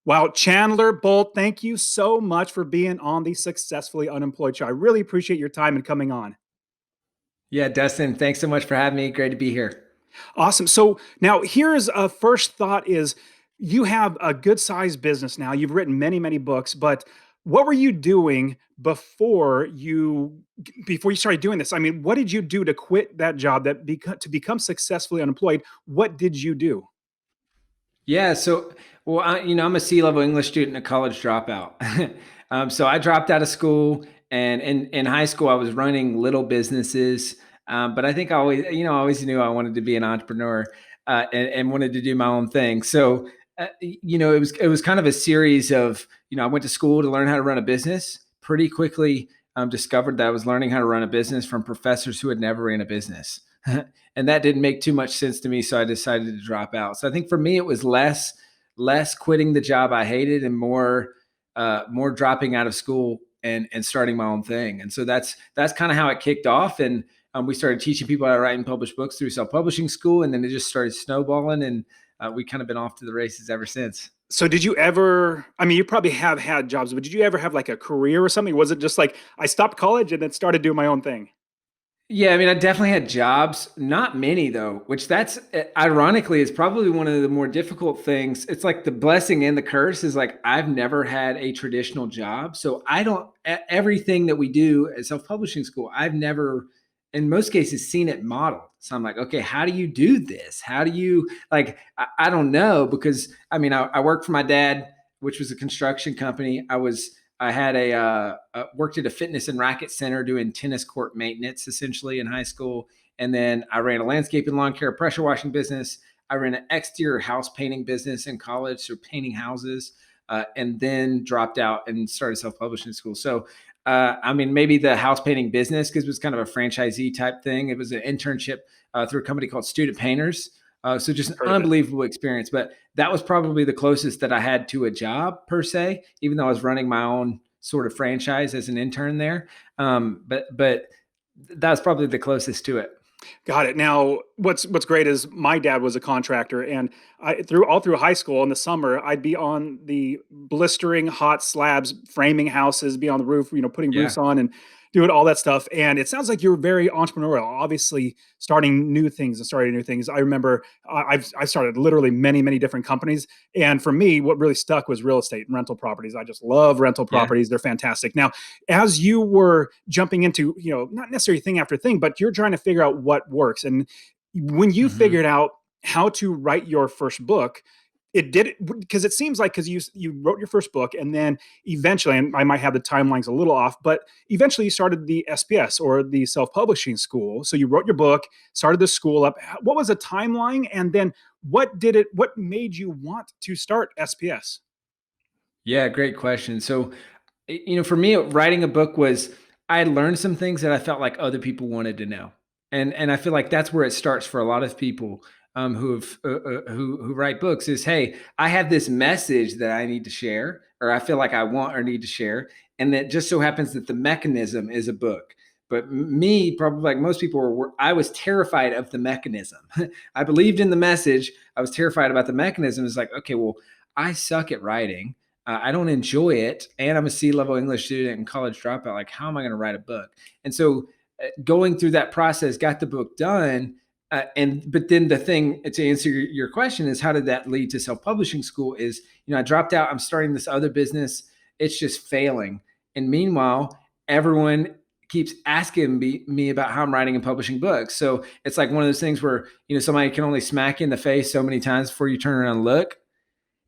Wow, Chandler Bolt, thank you so much for being on the Successfully Unemployed show. I really appreciate your time and coming on. Yeah, Dustin, thanks so much for having me. Great to be here. Awesome. So now here's a first thought is you have a good sized business now. You've written many, many books, but what were you doing before you started doing this? I mean, what did you do to quit that job to become successfully unemployed? What did you do? Yeah, I'm a C-level English student, and a college dropout. So I dropped out of school, and in high school, I was running little businesses. But I think I always knew I wanted to be an entrepreneur, and wanted to do my own thing. So, it was kind of a series of, I went to school to learn how to run a business. Pretty quickly, discovered that I was learning how to run a business from professors who had never ran a business. And that didn't make too much sense to me, so I decided to drop out. So I think for me it was less quitting the job I hated, and more dropping out of school and starting my own thing. And so that's kind of how it kicked off. And we started teaching people how to write and publish books through self-publishing school, and then it just started snowballing, and we kind of been off to the races ever since. So did you ever, I mean, you probably have had jobs, but did you ever have like a career or something? Was it just like I stopped college and then started doing my own thing? Yeah, I mean, I definitely had jobs, not many though, which that's ironically is probably one of the more difficult things. It's like the blessing and the curse is like I've never had a traditional job. So I don't, everything that we do at self-publishing school, I've never, in most cases, seen it modeled. So I'm like, okay, how do you do this? How do you, like, I don't know, because I mean, I worked for my dad, which was a construction company. I had worked at a fitness and racket center doing tennis court maintenance essentially in high school. And then I ran a landscape and lawn care pressure washing business. I ran an exterior house painting business in college, so painting houses, and then dropped out and started self-publishing school. So, I mean, maybe the house painting business, because it was kind of a franchisee type thing. It was an internship through a company called Student Painters. So just an Heard of it. unbelievable experience. But that was probably the closest that I had to a job per se, even though I was running my own sort of franchise as an intern there. But that was probably the closest to it. Got it. Now, what's great is my dad was a contractor, and through high school in the summer, I'd be on the blistering hot slabs, framing houses, be on the roof, putting roofs Yeah. on and doing all that stuff. And it sounds like you're very entrepreneurial, obviously starting new things and starting new things. I remember I started literally many different companies, and for me, what really stuck was real estate and rental properties. I just love rental Yeah. properties; they're fantastic. Now, as you were jumping into, not necessarily thing after thing, but you're trying to figure out what works. And when you Hmm. figured out how to write your first book, it did it because it seems like because you wrote your first book and then eventually, and I might have the timelines a little off, but eventually you started the SPS or the self-publishing school. So you wrote your book, started the school up. What was the timeline? And then what made you want to start SPS? Yeah, great question. So, for me, writing a book was I learned some things that I felt like other people wanted to know, and I feel like that's where it starts for a lot of people who write books. Is, hey, I have this message that I need to share, or I feel like I want or need to share, and that just so happens that the mechanism is a book. But me, probably like most people, I was terrified of the mechanism. I believed in the message. I was terrified about the mechanism. It's like, okay, well, I suck at writing. I don't enjoy it, and I'm a C-level English student and college dropout. Like, how am I going to write a book? And so, going through that process, got the book done. But then the thing to answer your question is, how did that lead to self-publishing school? Is, I dropped out. I'm starting this other business. It's just failing. And meanwhile, everyone keeps asking me about how I'm writing and publishing books. So it's like one of those things where, somebody can only smack you in the face so many times before you turn around and look,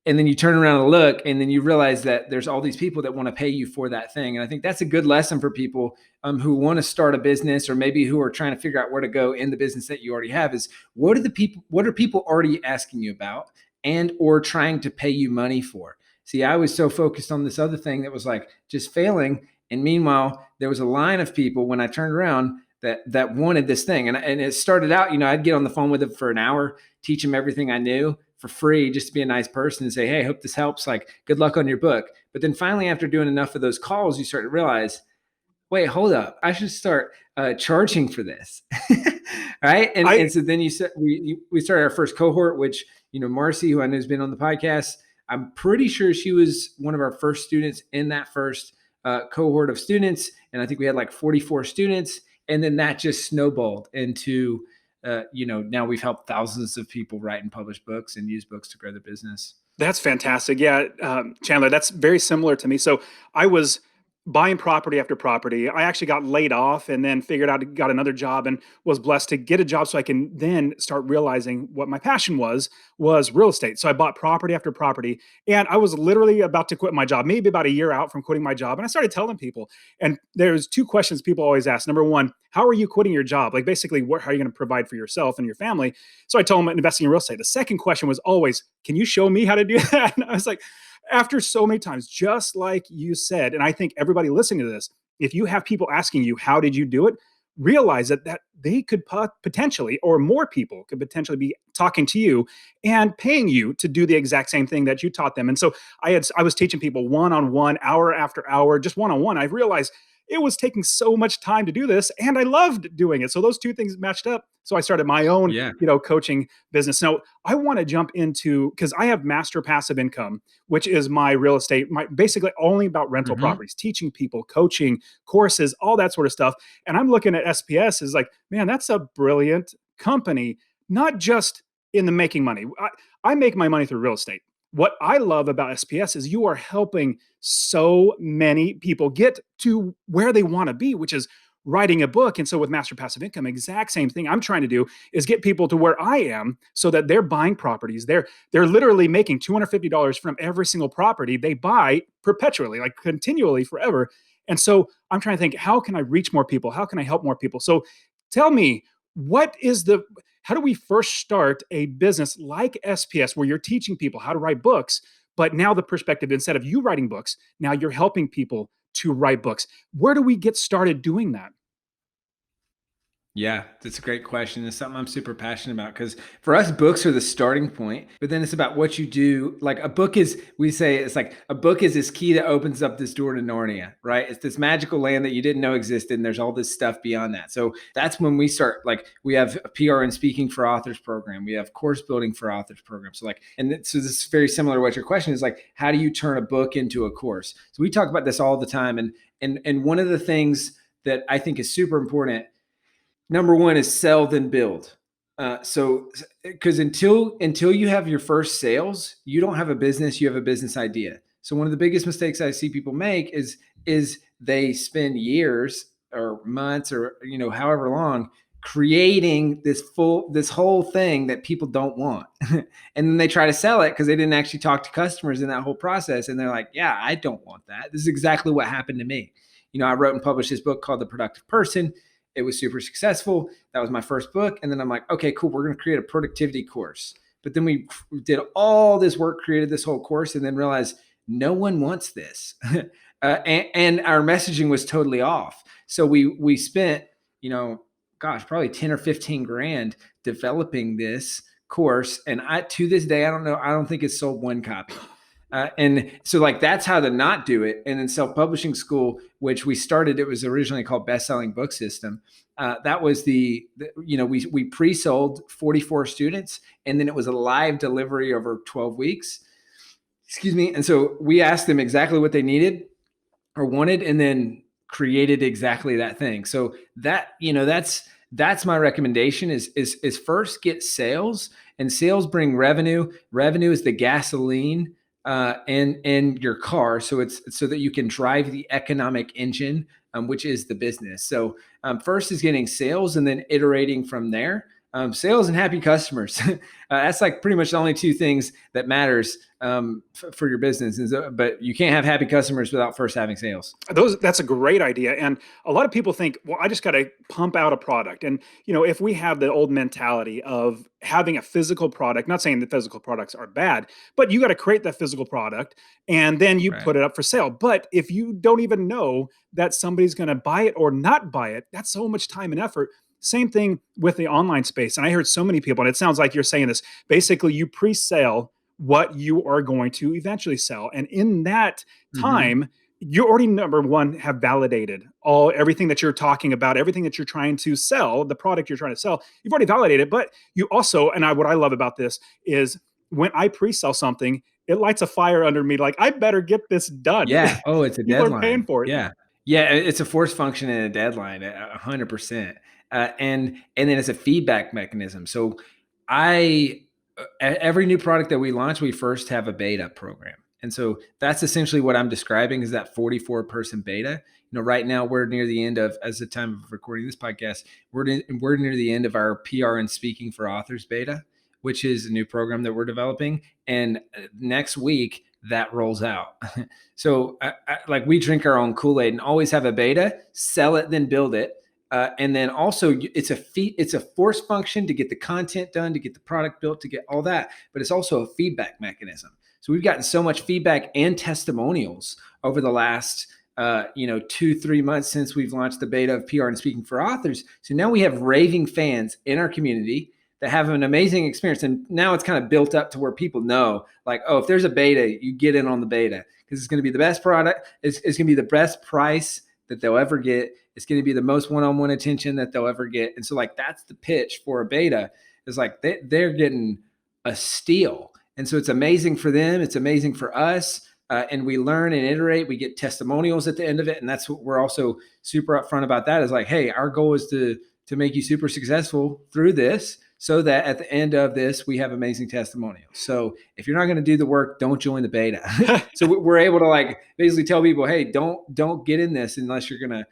and then you turn around and look, and then you realize that there's all these people that want to pay you for that thing. And I think that's a good lesson for people who want to start a business, or maybe who are trying to figure out where to go in the business that you already have, is what are people already asking you about, and or trying to pay you money for? See, I was so focused on this other thing that was like just failing, and meanwhile there was a line of people when I turned around that wanted this thing. And it started out, I'd get on the phone with them for an hour, teach them everything I knew for free, just to be a nice person and say, hey, hope this helps. Like, good luck on your book. But then finally, after doing enough of those calls, you start to realize, wait, hold up, I should start charging for this. Right. And I so then we started our first cohort, which, Marcy, who I know has been on the podcast, I'm pretty sure she was one of our first students in that first cohort of students. And I think we had like 44 students. And then that just snowballed into, now we've helped thousands of people write and publish books and use books to grow their business. That's fantastic. Yeah, Chandler, that's very similar to me. So I was buying property after property. I actually got laid off and then figured out got another job and was blessed to get a job so I can then start realizing what my passion was real estate. So I bought property after property and I was literally about to quit my job, maybe about a year out from quitting my job. And I started telling people, and there's two questions people always ask. Number one, how are you quitting your job? Like basically, how are you going to provide for yourself and your family? So I told them investing in real estate. The second question was always, can you show me how to do that? And I was like, after so many times, just like you said, and I think everybody listening to this, if you have people asking you, how did you do it? Realize that they could potentially, or more people could potentially be talking to you and paying you to do the exact same thing that you taught them. And so I was teaching people one-on-one, hour after hour, just one-on-one. I realized it was taking so much time to do this and I loved doing it. So those two things matched up. So I started my own, Yeah. coaching business. Now I want to jump into, because I have Master Passive Income, which is my real estate, my basically only about rental properties, teaching people, coaching, courses, all that sort of stuff. And I'm looking at SPS as like, man, that's a brilliant company, not just in the making money. I make my money through real estate. What I love about SPS is you are helping so many people get to where they want to be, which is writing a book. And so with Master Passive Income, exact same thing I'm trying to do is get people to where I am so that they're buying properties. They're literally making $250 from every single property they buy perpetually, like continually forever. And so I'm trying to think, how can I reach more people? How can I help more people? So tell me, how do we first start a business like SPS where you're teaching people how to write books, but now the perspective, instead of you writing books, now you're helping people to write books. Where do we get started doing that? Yeah, that's a great question. It's something I'm super passionate about because for us, books are the starting point, but then it's about what you do. Like a book is, we say it's like a book is this key that opens up this door to Narnia, right? It's this magical land that you didn't know existed. And there's all this stuff beyond that. So that's when we start, like we have a PR and speaking for authors program. We have course building for authors program. So so this is very similar to what your question is like, how do you turn a book into a course? So we talk about this all the time. And one of the things that I think is super important, number one is sell then build. So because until you have your first sales, you don't have a business, you have a business idea. So one of the biggest mistakes I see people make is they spend years or months or however long creating this whole thing that people don't want. And then they try to sell it because they didn't actually talk to customers in that whole process. And they're like, yeah, I don't want that. This is exactly what happened to me. I wrote and published this book called The Productive Person. It was super successful. That was my first book. And then I'm like, okay, cool. We're going to create a productivity course. But then we did all this work, created this whole course, and then realized no one wants this. And our messaging was totally off. So we spent, probably 10 or 15 grand developing this course. And to this day, I don't think it's sold one copy. And so that's how to not do it. And then self-publishing school, which we started, it was originally called Best-Selling Book System. That was we pre-sold 44 students, and then it was a live delivery over 12 weeks. Excuse me. And so we asked them exactly what they needed or wanted, and then created exactly that thing. So that's my recommendation is first get sales, and sales bring revenue. Revenue is the gasoline and your car. So it's so that you can drive the economic engine, which is the business. So first is getting sales and then iterating from there. Sales and happy customers. That's like pretty much the only two things that matters for your business. But you can't have happy customers without first having sales. That's a great idea. And a lot of people think, well, I just got to pump out a product. And, if we have the old mentality of having a physical product, not saying that physical products are bad, but you got to create that physical product and then you put it up for sale. But if you don't even know that somebody's going to buy it or not buy it, that's so much time and effort. Same thing with the online space. And I heard so many people, and it sounds like you're saying this, basically you pre-sale what you are going to eventually sell. And in that time, you already, number one, have validated everything that you're talking about, everything that you're trying to sell, the product you're trying to sell. You've already validated, but you also, what I love about this is when I pre-sell something, it lights a fire under me. Like, I better get this done. Yeah. Oh, it's a People are paying deadline. for it. Yeah. Yeah. It's a force function and a deadline, 100%. And then it's a feedback mechanism. So every new product that we launch, we first have a beta program. And so that's essentially what I'm describing is that 44-person beta. Right now we're near the end of, as the time of recording this podcast, we're near the end of our PR and speaking for authors beta, which is a new program that we're developing. And next week that rolls out. So like we drink our own Kool-Aid and always have a beta, sell it, then build it. And then also it's a force function to get the content done, to get the product built, to get all that, but it's also a feedback mechanism. So we've gotten so much feedback and testimonials over the last 2-3 months since we've launched the beta of PR and speaking for authors. So now we have raving fans in our community that have an amazing experience. And now it's kind of built up to where people know, like, oh, if there's a beta, you get in on the beta because it's going to be the best product. It's going to be the best price that they'll ever get. It's going to be the most one-on-one attention that they'll ever get. And so like, that's the pitch for a beta is like, they're getting a steal. And so it's amazing for them. It's amazing for us. And we learn and iterate. We get testimonials at the end of it. And that's what we're also super upfront about that is like, hey, our goal is to make you super successful through this so that at the end of this, we have amazing testimonials. So if you're not going to do the work, don't join the beta. So we're able to like basically tell people, hey, don't get in this unless you're going to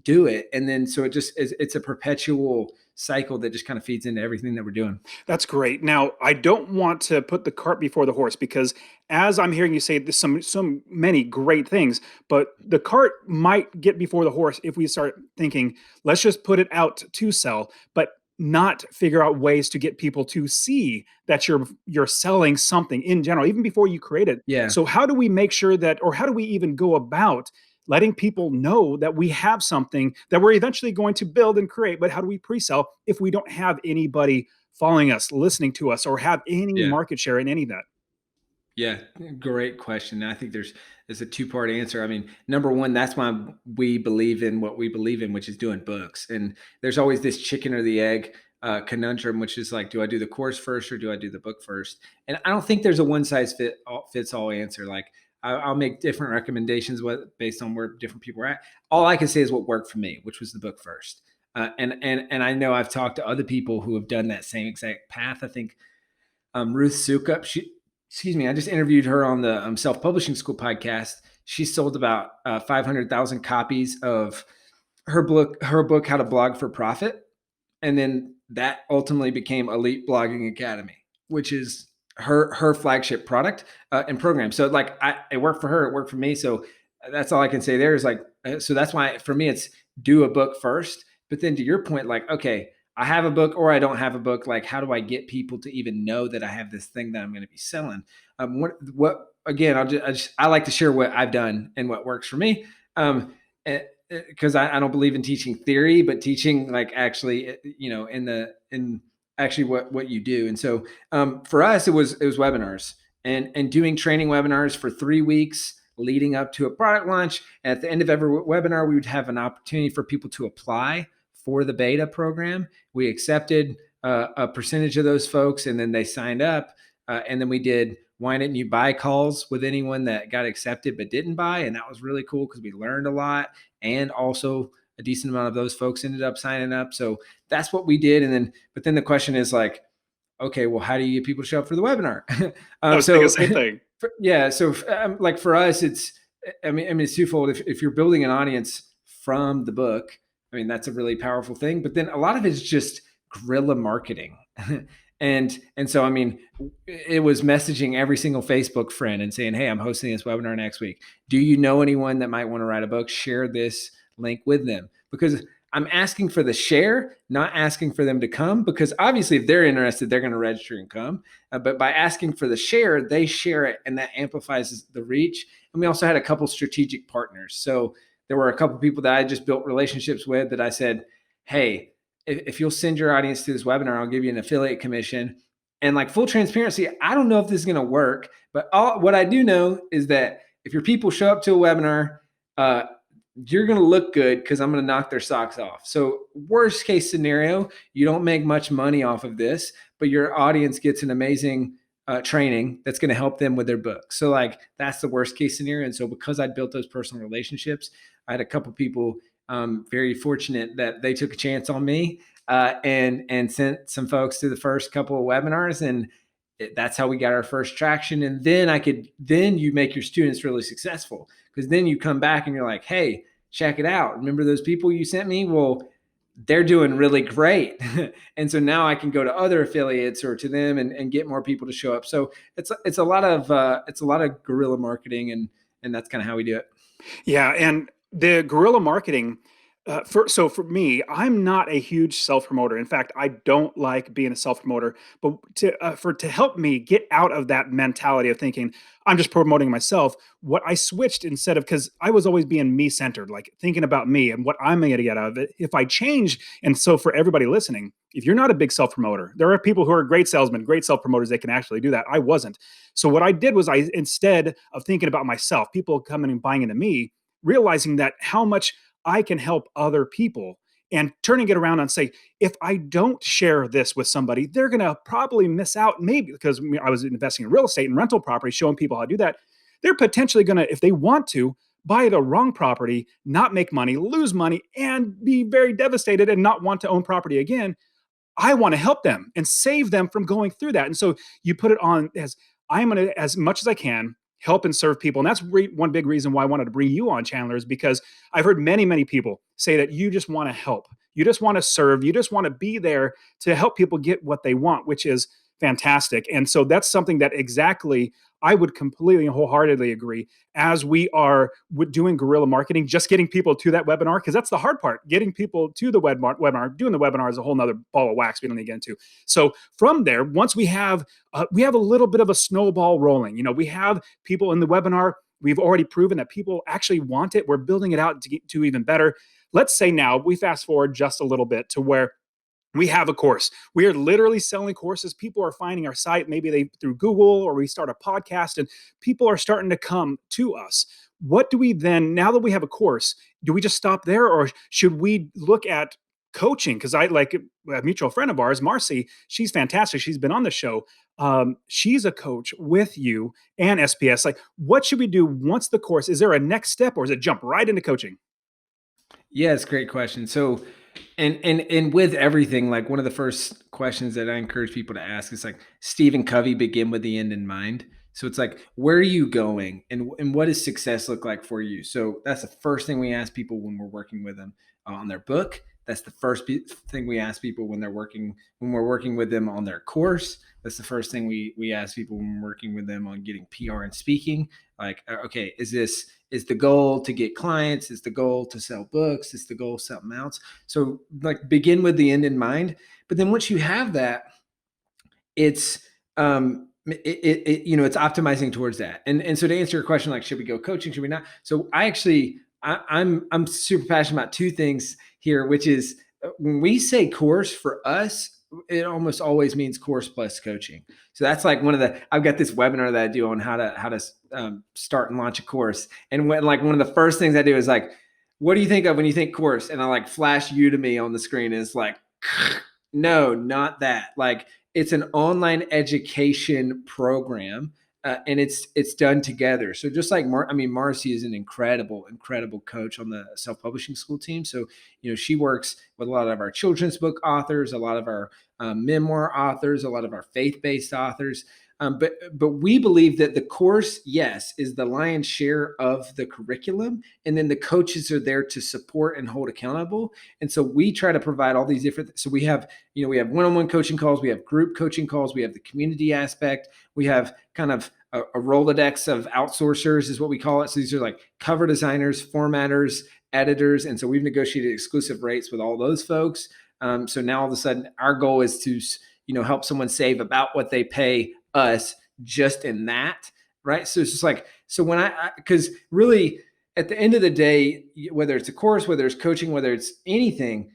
do it. And then, so it's a perpetual cycle that just kind of feeds into everything that we're doing. That's great. Now, I don't want to put the cart before the horse because as I'm hearing you say there's so many great things, but the cart might get before the horse if we start thinking, let's just put it out to sell, but not figure out ways to get people to see that you're selling something in general, even before you create it. Yeah. So how do we make sure that, or how do we even go about letting people know that we have something that we're eventually going to build and create, but how do we pre-sell if we don't have anybody following us, listening to us, or have any market share in any of that? Yeah, great question. I think there's a two-part answer. I mean, number one, that's why we believe in what we believe in, which is doing books. And there's always this chicken or the egg conundrum, which is like, do I do the course first or do I do the book first? And I don't think there's a one size fits all answer. Like I'll make different recommendations based on where different people are at. All I can say is what worked for me, which was the book first. And I know I've talked to other people who have done that same exact path. I think Ruth Sukup, I just interviewed her on the Self-Publishing School podcast. She sold about 500,000 copies of her book, How to Blog for Profit. And then that ultimately became Elite Blogging Academy, which is her flagship product and program. So like it worked for her, it worked for me. So that's all I can say there is like, so that's why for me, it's do a book first. But then to your point, like, okay, I have a book or I don't have a book. Like, how do I get people to even know that I have this thing that I'm going to be selling? What again, I like to share what I've done and what works for me. Because I don't believe in teaching theory, but teaching like actually, in actually what you do. And so for us, it was webinars and doing training webinars for 3 weeks leading up to a product launch. And at the end of every webinar, we would have an opportunity for people to apply for the beta program. We accepted a percentage of those folks and then they signed up. And then we did why didn't you buy calls with anyone that got accepted but didn't buy. And that was really cool because we learned a lot. And also a decent amount of those folks ended up signing up. So that's what we did. But then the question is like, okay, well, how do you get people to show up for the webinar? I was thinking the same thing. Yeah. So like for us, it's twofold. If you're building an audience from the book, I mean, that's a really powerful thing. But then a lot of it's just guerrilla marketing. And so, I mean, it was messaging every single Facebook friend and saying, hey, I'm hosting this webinar next week. Do you know anyone that might want to write a book? Share this link with them. Because I'm asking for the share, not asking for them to come. Because obviously, if they're interested, they're going to register and come. But by asking for the share, they share it and that amplifies the reach. And we also had a couple strategic partners. So there were a couple of people that I just built relationships with that I said, hey, if you'll send your audience to this webinar, I'll give you an affiliate commission. And like full transparency, I don't know if this is going to work, but what I do know is that if your people show up to a webinar, you're going to look good because I'm going to knock their socks off. So worst case scenario, you don't make much money off of this, but your audience gets an amazing training that's going to help them with their book. So like that's the worst case scenario. And so because I'd built those personal relationships, I had a couple people very fortunate that they took a chance on me and sent some folks to the first couple of webinars, and that's how we got our first traction. And then you make your students really successful, because then you come back and you're like, hey, check it out. Remember those people you sent me? Well, they're doing really great. And so now I can go to other affiliates or to them and get more people to show up. So it's a lot of guerrilla marketing, and that's kind of how we do it. Yeah, and the guerrilla marketing. So for me, I'm not a huge self promoter. In fact, I don't like being a self promoter. But to help me get out of that mentality of thinking I'm just promoting myself, what I switched instead of, because I was always being me centered, like thinking about me and what I'm going to get out of it. If I change, and so for everybody listening, if you're not a big self promoter, there are people who are great salesmen, great self promoters. They can actually do that. I wasn't. So what I did was instead of thinking about myself, people coming and buying into me, realizing that how much I can help other people, and turning it around and say, if I don't share this with somebody, they're going to probably miss out. Maybe because I was investing in real estate and rental property, showing people how to do that. They're potentially going to, if they want to, buy the wrong property, not make money, lose money, and be very devastated and not want to own property again. I want to help them and save them from going through that. And so you put it on as, I'm going to, as much as I can, help and serve people. And that's one big reason why I wanted to bring you on, Chandler, is because I've heard many, many people say that you just want to help. You just want to serve. You just want to be there to help people get what they want, which is fantastic. And so that's something that exactly I would completely and wholeheartedly agree. As we are doing guerrilla marketing, just getting people to that webinar, because that's the hard part. Getting people to the webinar, doing the webinar is a whole nother ball of wax we don't need to get into. So from there, once we have a little bit of a snowball rolling, we have people in the webinar. We've already proven that people actually want it. We're building it out to get to even better. Let's say now we fast forward just a little bit to where we have a course. We are literally selling courses. People are finding our site, maybe they through Google, or we start a podcast, and people are starting to come to us. What do we then, now that we have a course, do we just stop there, or should we look at coaching? Because I like a mutual friend of ours, Marcy. She's fantastic. She's been on the show. She's a coach with you and SPS. Like, what should we do once the course? Is there a next step, or is it jump right into coaching? Yeah, it's a great question. So, and with everything, like one of the first questions that I encourage people to ask is like, Stephen Covey, begin with the end in mind. So it's like, where are you going, and what does success look like for you? So that's the first thing we ask people when we're working with them on their book. That's the first thing we ask people when we're working with them on their course. That's the first thing we ask people when we're working with them on getting PR and speaking. Like, okay, is the goal to get clients? Is the goal to sell books? Is the goal something else? So like, begin with the end in mind. But then once you have that, it's it's optimizing towards that. And so to answer your question, like, should we go coaching? Should we not? So I'm super passionate about two things here, which is when we say course, for us, it almost always means course plus coaching. So that's like I've got this webinar that I do on how to start and launch a course. And when, like, one of the first things I do is like, what do you think of when you think course? And I like flash Udemy on the screen. And it's like, no, not that. Like, it's an online education program. And it's done together. So just like Marcy is an incredible coach on the self-publishing school team. So, she works with a lot of our children's book authors, a lot of our memoir authors, a lot of our faith-based authors. But we believe that the course, yes, is the lion's share of the curriculum. And then the coaches are there to support and hold accountable. And so we try to provide all these different, so we have one-on-one coaching calls, we have group coaching calls, we have the community aspect, we have kind of a Rolodex of outsourcers is what we call it. So these are like cover designers, formatters, editors. And so we've negotiated exclusive rates with all those folks. So now all of a sudden our goal is to, help someone save about what they pay us just in that. Right. So it's just like, so because really at the end of the day, whether it's a course, whether it's coaching, whether it's anything,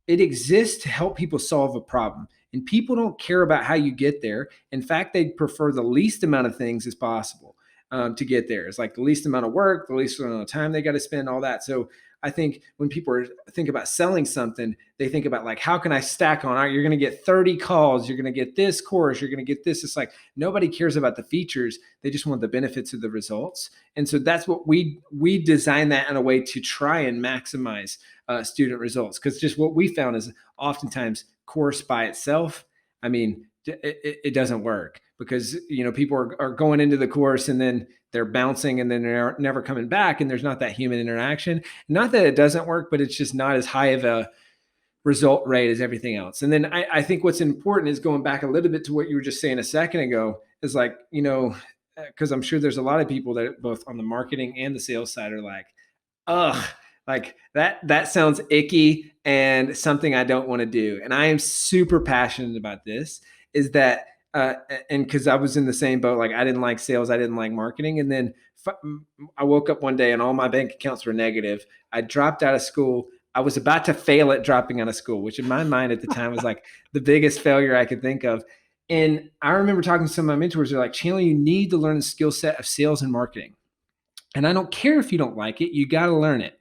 it exists to help people solve a problem. And people don't care about how you get there. In fact, they prefer the least amount of things as possible. to get there. It's like the least amount of work, the least amount of time they got to spend, all that. So I think when people think about selling something, they think about like, how can I stack on? All right, you're going to get 30 calls. You're going to get this course. You're going to get this. It's like nobody cares about the features. They just want the benefits of the results. And so that's what we design that in a way to try and maximize student results. Because just what we found is oftentimes course by itself, I mean, it doesn't work because, people are going into the course and then they're bouncing and then they're never coming back. And there's not that human interaction. Not that it doesn't work, but it's just not as high of a result rate as everything else. And then I think what's important is going back a little bit to what you were just saying a second ago is like, because I'm sure there's a lot of people that both on the marketing and the sales side are like, ugh, like that sounds icky and something I don't want to do. And I am super passionate about this is that, and because I was in the same boat, like I didn't like sales, I didn't like marketing. And then I woke up one day and all my bank accounts were negative. I dropped out of school. I was about to fail at dropping out of school, which in my mind at the time was like the biggest failure I could think of. And I remember talking to some of my mentors. They're like, Chandler, you need to learn the skill set of sales and marketing. And I don't care if you don't like it, you got to learn it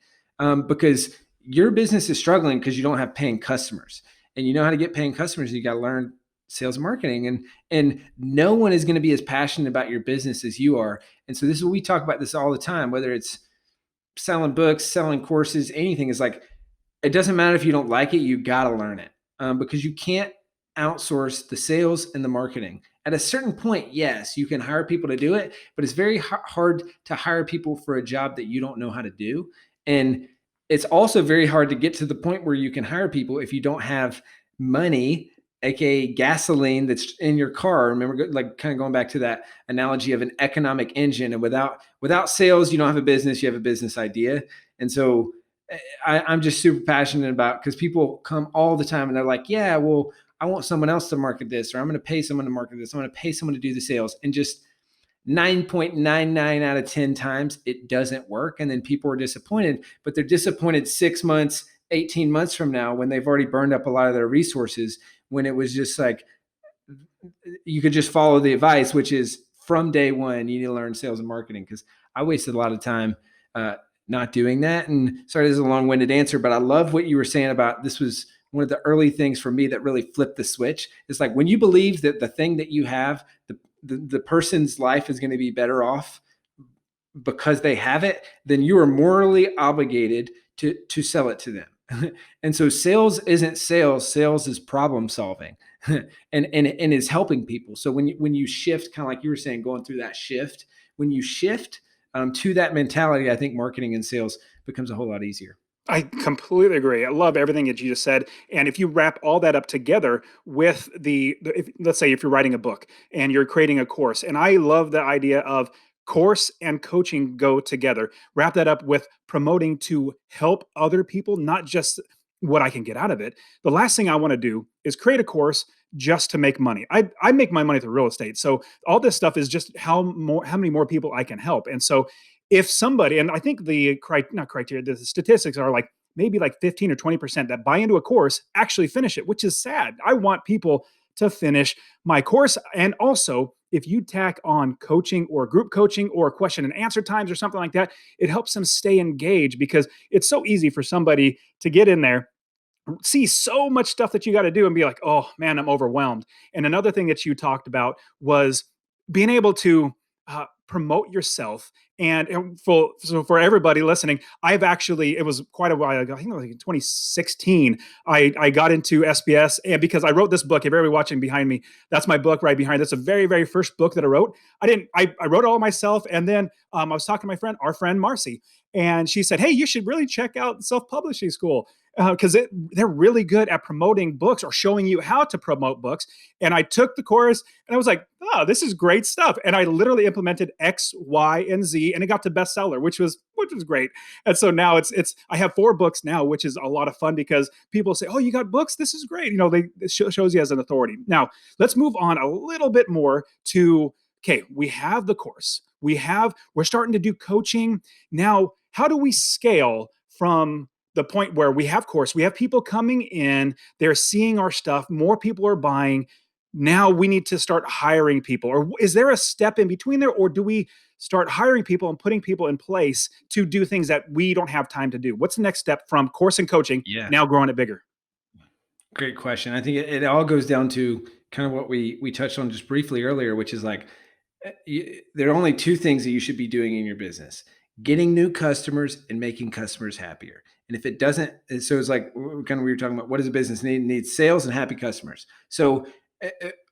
because your business is struggling because you don't have paying customers. And you know how to get paying customers, you got to learn sales and marketing. And no one is going to be as passionate about your business as you are. And so this is what we talk about this all the time, whether it's selling books, selling courses, anything. Is like, it doesn't matter if you don't like it, you got to learn it because you can't outsource the sales and the marketing. At a certain point, yes, you can hire people to do it, but it's very hard to hire people for a job that you don't know how to do. And it's also very hard to get to the point where you can hire people if you don't have money, aka gasoline, that's in your car. Remember, like kind of going back to that analogy of an economic engine. And without sales, you don't have a business, you have a business idea. And so I'm just super passionate about, because people come all the time and they're like, yeah, well, I want someone else to market this, or I'm going to pay someone to market this. I'm going to pay someone to do the sales. And just 9.99 out of 10 times it doesn't work. And then people are disappointed, but they're disappointed 6 months, 18 months from now when they've already burned up a lot of their resources, when it was just like, you could just follow the advice, which is from day one, you need to learn sales and marketing. Because I wasted a lot of time not doing that. And sorry, this is a long-winded answer, but I love what you were saying about this was one of the early things for me that really flipped the switch. It's like when you believe that the thing that you have, the person's life is going to be better off because they have it, then you are morally obligated to sell it to them. And so sales isn't sales. Sales is problem solving and is helping people. So when you shift, kind of like you were saying, going through that shift, when you shift to that mentality, I think marketing and sales becomes a whole lot easier. I completely agree. I love everything that you just said. And if you wrap all that up together with let's say if you're writing a book and you're creating a course, and I love the idea of course and coaching go together. Wrap that up with promoting to help other people, not just what I can get out of it. The last thing I want to do is create a course just to make money. I make my money through real estate. So all this stuff is just how many more people I can help. And so if somebody, and I think not criteria, the statistics are like maybe like 15 or 20% that buy into a course actually finish it, which is sad. I want people to finish my course. And also, if you tack on coaching or group coaching or question and answer times or something like that, it helps them stay engaged, because it's so easy for somebody to get in there, see so much stuff that you got to do and be like, oh man, I'm overwhelmed. And another thing that you talked about was being able to promote yourself. And for everybody listening, it was quite a while ago, I think it was like in 2016, I got into SBS, and because I wrote this book, if everybody watching behind me, that's my book right behind. That's the very, very first book that I wrote. I wrote it all myself. And then I was talking to our friend Marcy, and she said, hey, you should really check out self-publishing school, because they're really good at promoting books or showing you how to promote books. And I took the course and I was like, oh, this is great stuff. And I literally implemented X, Y, and Z, and it got to bestseller, which was great. And so now I have 4 books now, which is a lot of fun, because people say, oh, you got books? This is great. It shows you as an authority. Now let's move on a little bit more to, okay, we have the course. We're starting to do coaching. Now, how do we scale from the point where we have people coming in, they're seeing our stuff, more people are buying. now we need to start hiring people? Or is there a step in between there? Or do we start hiring people and putting people in place to do things that we don't have time to do? What's the next step from course and coaching, Yeah. now growing it bigger? Great question. I think it all goes down to kind of what we touched on just briefly earlier, which is like there are only two things that you should be doing in your business: getting new customers and making customers happier. And if it doesn't, so it's like kind of we were talking about, what does a business need? It needs sales and happy customers. So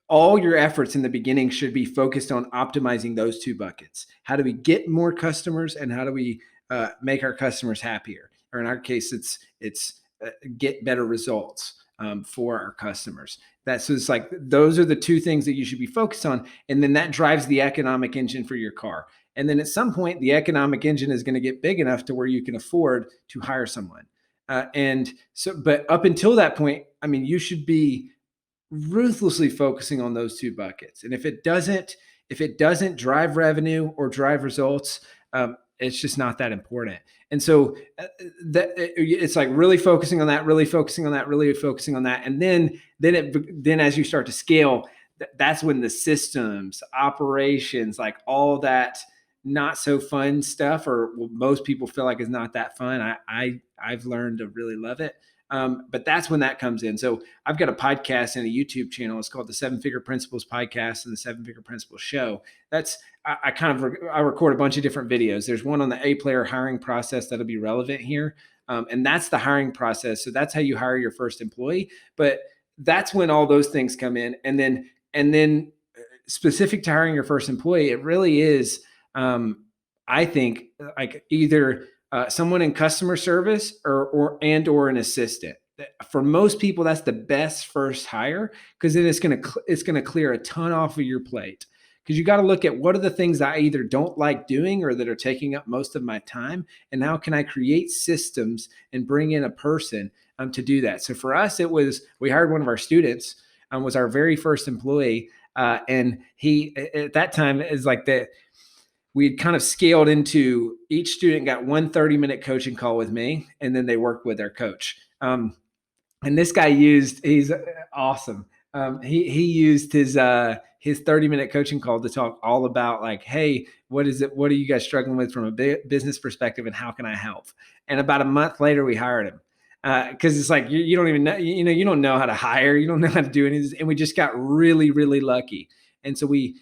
all your efforts in the beginning should be focused on optimizing those two buckets. How do we get more customers, and how do we make our customers happier? Or in our case, it's get better results for our customers. So it's like those are the two things that you should be focused on, and then that drives the economic engine for your car. And then at some point, the economic engine is going to get big enough to where you can afford to hire someone. And so, but up until that point, I mean, you should be ruthlessly focusing on those two buckets. And if it doesn't drive revenue or drive results, it's just not that important. And so it's like really focusing on that, really focusing on that, really focusing on that. And then as you start to scale, that's when the systems, operations, like all that not so fun stuff, or what most people feel like is not that fun. I've learned to really love it. But that's when that comes in. So I've got a podcast and a YouTube channel. It's called the 7-Figure Principles Podcast and the 7-Figure Principles Show. I record a bunch of different videos. There's one on the A-player hiring process that'll be relevant here. And that's the hiring process. So that's how you hire your first employee. But that's when all those things come in. And then specific to hiring your first employee, it really is, I think, like either someone in customer service or an assistant. For most people, that's the best first hire, because then it's going to clear a ton off of your plate. Because you got to look at what are the things that I either don't like doing or that are taking up most of my time, and how can I create systems and bring in a person to do that. So for us, we hired one of our students, was our very first employee, and he at that time is like that. We had kind of scaled into each student got one 30-minute coaching call with me, and then they worked with their coach. And this guy he's awesome. He used his 30-minute coaching call to talk all about like, hey, what is it? What are you guys struggling with from a business perspective, and how can I help? And about a month later, we hired him. Because it's like you don't even know, you don't know how to hire, you don't know how to do anything, and we just got really, really lucky. And so we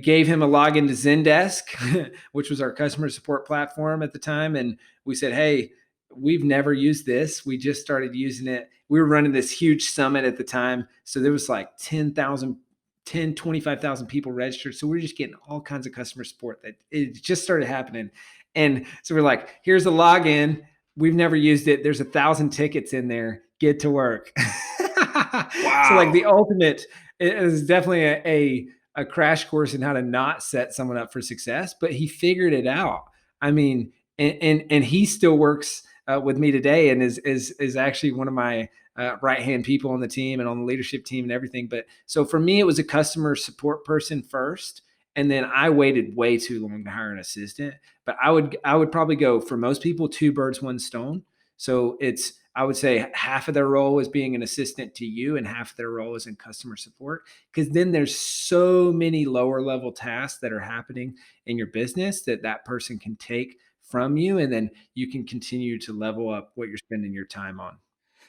gave him a login to Zendesk, which was our customer support platform at the time. And we said, hey, we've never used this. We just started using it. We were running this huge summit at the time. So there was like 25,000 people registered. So we were just getting all kinds of customer support. That it just started happening. And so we're like, here's a login. We've never used it. There's 1,000 tickets in there. Get to work. Wow. So like the ultimate is definitely a crash course in how to not set someone up for success, but he figured it out. I mean, and he still works with me today, and is actually one of my right-hand people on the team and on the leadership team and everything. But so for me, it was a customer support person first, and then I waited way too long to hire an assistant. But I would probably go, for most people, 2 birds, 1 stone. So I would say half of their role is being an assistant to you, and half of their role is in customer support. Because then there's so many lower level tasks that are happening in your business that person can take from you, and then you can continue to level up what you're spending your time on.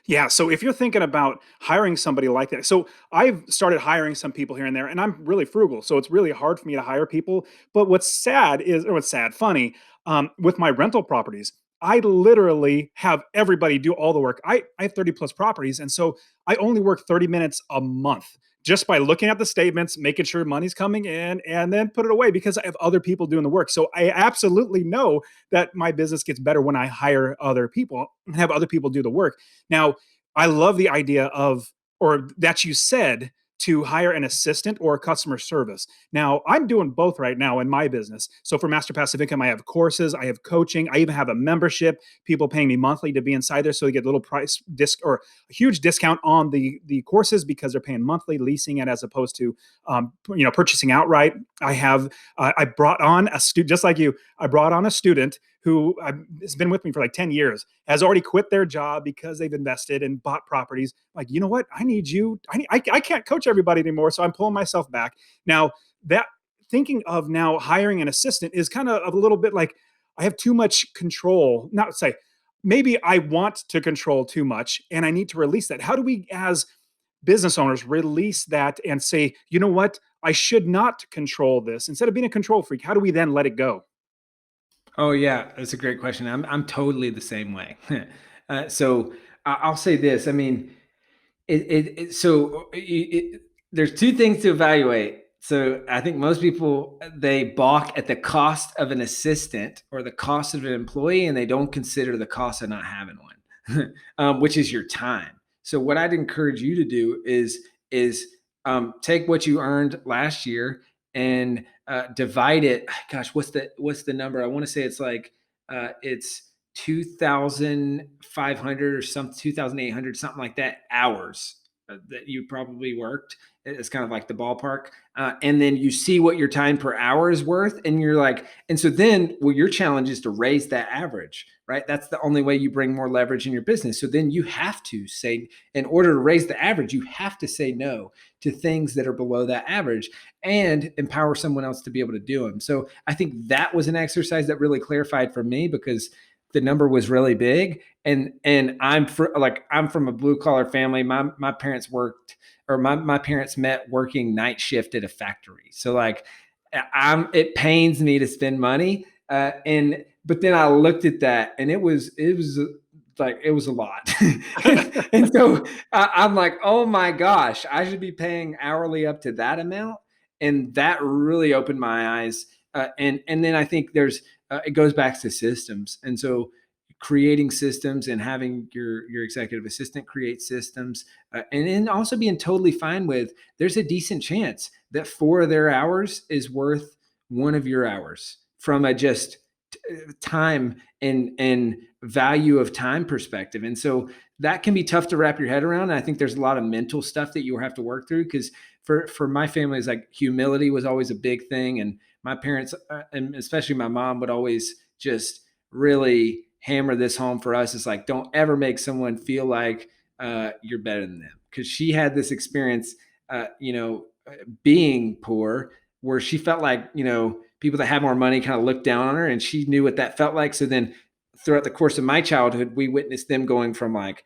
Yeah. So if you're thinking about hiring somebody like that, so I've started hiring some people here and there, and I'm really frugal. So it's really hard for me to hire people. But funny, with my rental properties, I literally have everybody do all the work. I have 30 plus properties. And so I only work 30 minutes a month just by looking at the statements, making sure money's coming in, and then put it away, because I have other people doing the work. So I absolutely know that my business gets better when I hire other people and have other people do the work. Now, I love the idea of, or that you said, to hire an assistant or a customer service. Now, I'm doing both right now in my business. So for Master Passive Income, I have courses, I have coaching, I even have a membership, people paying me monthly to be inside there. So they get a little price disc or a huge discount on the courses, because they're paying monthly, leasing it, as opposed to purchasing outright. I brought on a student, just like you. I brought on a student who has been with me for like 10 years has already quit their job because they've invested and bought properties. Like, you know what? I need you. I can't coach everybody anymore. So I'm pulling myself back. Now, that thinking of now hiring an assistant is kind of a little bit like I have too much control. Not say, maybe I want to control too much and I need to release that. How do we, as business owners, release that and say, you know what? I should not control this. Instead of being a control freak, how do we then let it go? Oh yeah, that's a great question. I'm totally the same way. So I'll say this. I mean, there's two things to evaluate. So I think most people, they balk at the cost of an assistant or the cost of an employee, and they don't consider the cost of not having one, which is your time. So what I'd encourage you to do is take what you earned last year and divide it. Gosh, what's the number? I want to say it's 2,500 or some 2,800, something like that, hours that you probably worked. It's kind of like the ballpark. And then you see what your time per hour is worth. And you're like, and so then, well, your challenge is to raise that average, right? That's the only way you bring more leverage in your business. So then you have to say, in order to raise the average, you have to say no to things that are below that average and empower someone else to be able to do them. So I think that was an exercise that really clarified for me, because the number was really big. And I'm from a blue collar family. My parents worked, or my parents met working night shift at a factory. So like it pains me to spend money. But then I looked at that and it was like, it was a lot. And so I'm like, oh my gosh, I should be paying hourly up to that amount. And that really opened my eyes. And then I think it goes back to systems. And so creating systems and having your executive assistant create systems, and then also being totally fine with, there's a decent chance that 4 of their hours is worth 1 of your hours from a just time and value of time perspective. And so that can be tough to wrap your head around. And I think there's a lot of mental stuff that you have to work through, because for my family, it's like humility was always a big thing. And my parents, and especially my mom, would always just really hammer this home for us. It's like, don't ever make someone feel like you're better than them. Because she had this experience, being poor, where she felt like, people that have more money kind of looked down on her, and she knew what that felt like. So then throughout the course of my childhood, we witnessed them going from like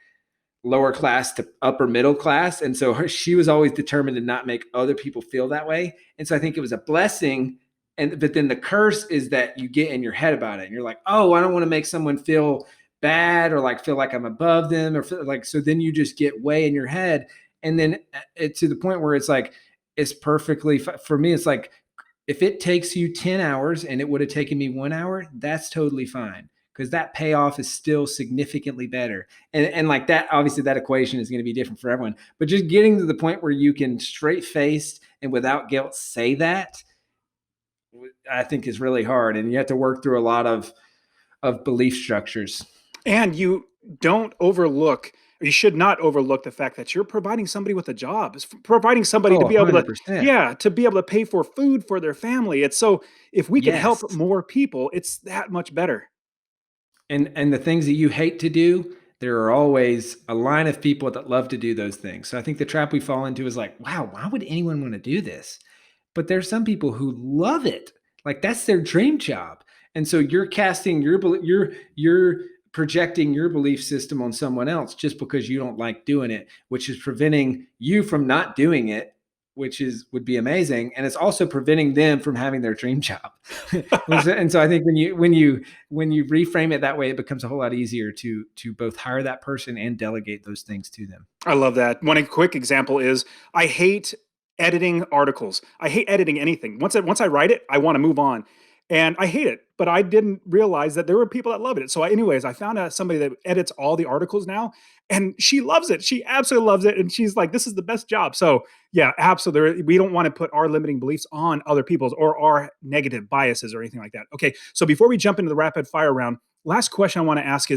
lower class to upper middle class. And so she was always determined to not make other people feel that way. And so I think it was a blessing. But then the curse is that you get in your head about it and you're like, oh, I don't want to make someone feel bad or like feel like I'm above them, or feel like, so then you just get way in your head. And then to the point where it's like, it's perfectly for me. It's like, if it takes you 10 hours and it would have taken me 1 hour, that's totally fine, because that payoff is still significantly better. And like that, obviously that equation is going to be different for everyone, but just getting to the point where you can straight faced and without guilt say that, I think is really hard. And you have to work through a lot of belief structures. And you don't overlook, or you should not overlook the fact that you're providing somebody with a job. It's providing somebody Oh, to be able to, 100%. yeah, to be able to pay for food for their family. It's so, if we can Yes. help more people, it's that much better. And the things that you hate to do, there are always a line of people that love to do those things. So I think the trap we fall into is like, wow, why would anyone want to do this? But there's some people who love it. Like that's their dream job. And so you're casting you're projecting your belief system on someone else just because you don't like doing it, which is preventing you from not doing it, which would be amazing. And it's also preventing them from having their dream job. And so I think when you reframe it that way, it becomes a whole lot easier to both hire that person and delegate those things to them. I love that. One quick example is I hate editing articles. I hate editing anything. Once I write it, I want to move on. And I hate it, but I didn't realize that there were people that loved it. So anyways, I found out somebody that edits all the articles now, and she loves it. She absolutely loves it. And she's like, this is the best job. So yeah, absolutely. We don't want to put our limiting beliefs on other people's or our negative biases or anything like that. Okay. So before we jump into the rapid fire round, last question I want to ask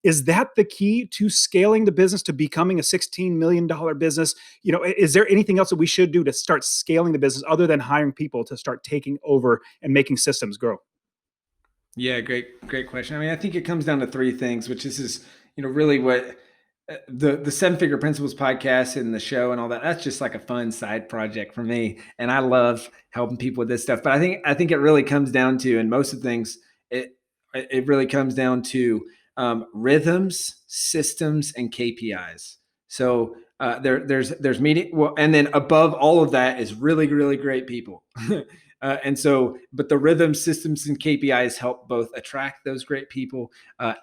is that the key to scaling the business to becoming a $16 million business? Is there anything else that we should do to start scaling the business other than hiring people to start taking over and making systems grow? Yeah, great question. I mean, I think it comes down to three things, which is really what the Seven Figure Principles podcast and the show and all that. That's just like a fun side project for me, and I love helping people with this stuff. But I think it really comes down to, and most of the things, it it really comes down to rhythms, systems, and KPIs. So there's meeting, well, and then above all of that is really great people. And so, but the rhythm systems and KPIs help both attract those great people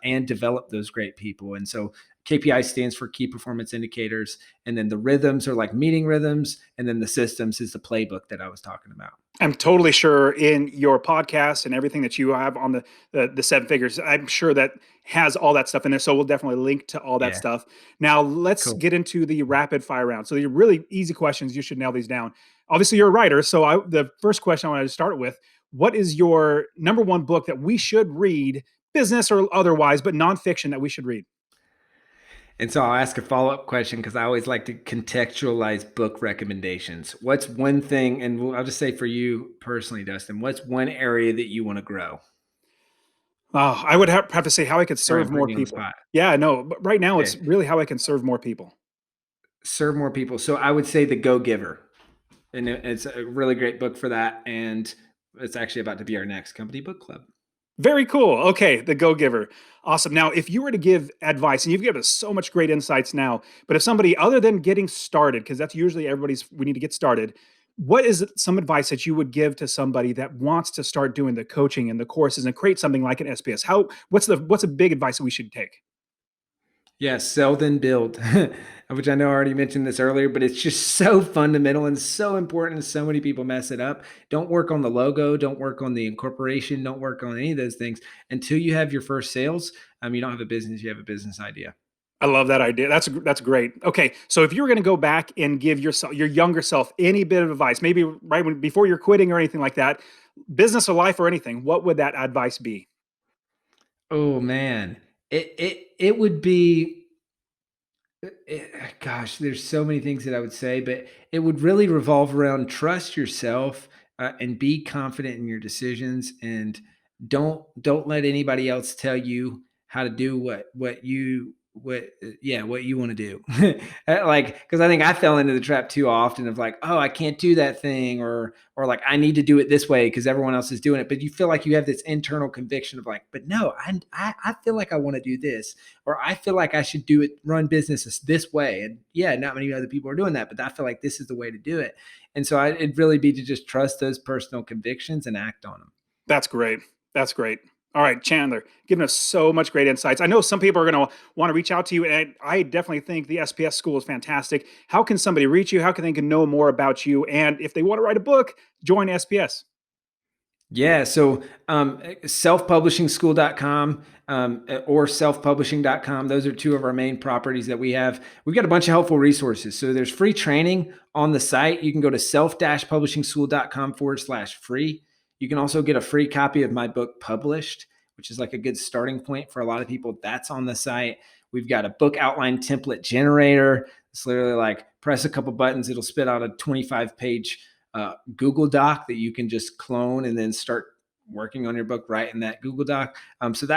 and develop those great people. And so, KPI stands for key performance indicators. And then the rhythms are like meeting rhythms. And then the systems is the playbook that I was talking about. I'm totally sure in your podcast and everything that you have on the seven figures, I'm sure that has all that stuff in there. So we'll definitely link to all that Yeah, stuff. Now let's cool. get into the rapid fire round. So they're really easy questions. You should nail these down. Obviously, you're a writer. So the first question I wanted to start with: what is your number one book that we should read, business or otherwise, but nonfiction that we should read? And so I'll ask a follow up question because I always like to contextualize book recommendations. What's one thing, and I'll just say for you personally, Dustin, what's one area that you want to grow? I would have to say how I could Sorry, I'm serve more putting you on the people. spot. Yeah, no, but right now it's Okay. really how I can serve more people. Serve more people. So I would say The Go Giver. And it's a really great book for that. And it's actually about to be our next company book club. Very cool. Okay, the Go Giver. Awesome. Now, if you were to give advice, and you've given us so much great insights now, but if somebody other than getting started, because that's usually everybody's, we need to get started. What is some advice that you would give to somebody that wants to start doing the coaching and the courses and create something like an SPS? What's a big advice that we should take? Yeah, sell then build, which I know I already mentioned this earlier, but it's just so fundamental and so important. And so many people mess it up. Don't work on the logo, don't work on the incorporation, don't work on any of those things until you have your first sales. You don't have a business, you have a business idea. I love that idea. That's great. Okay, so if you were going to go back and give your younger self any bit of advice, maybe before you're quitting or anything like that, business or life or anything, what would that advice be? Oh man, it would be. Gosh, there's so many things that I would say, but it would really revolve around trust yourself and be confident in your decisions, and don't let anybody else tell you how to do what you want to do. Like, because I think I fell into the trap too often of like, oh, I can't do that thing, or like I need to do it this way because everyone else is doing it. But you feel like you have this internal conviction of like, but no, I feel like I want to do this, or I feel like I should do it, run businesses this way. And yeah, not many other people are doing that, but I feel like this is the way to do it. And so it'd really be to just trust those personal convictions and act on them. That's great. That's great. All right, Chandler, giving us so much great insights. I know some people are going to want to reach out to you, and I definitely think the SPS school is fantastic. How can somebody reach you? How can they know more about you? And if they want to write a book, join SPS. Yeah. So selfpublishingschool.com or selfpublishing.com. Those are two of our main properties that we have. We've got a bunch of helpful resources. So there's free training on the site. You can go to self-publishingschool.com/free. You can also get a free copy of my book published, which is like a good starting point for a lot of people. That's on the site. We've got a book outline template generator. It's literally like press a couple buttons. It'll spit out a 25-page Google Doc that you can just clone and then start working on your book right in that Google Doc. So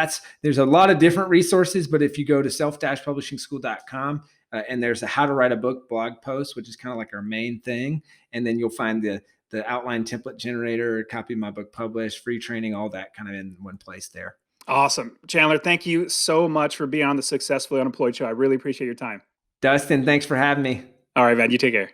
there's a lot of different resources, but if you go to self-publishingschool.com and there's a how to write a book blog post, which is kind of like our main thing, and then you'll find the outline template generator, copy of my book published, free training, all that kind of in one place there. Awesome. Chandler, thank you so much for being on the Successfully Unemployed show. I really appreciate your time. Dustin, thanks for having me. All right, man. You take care.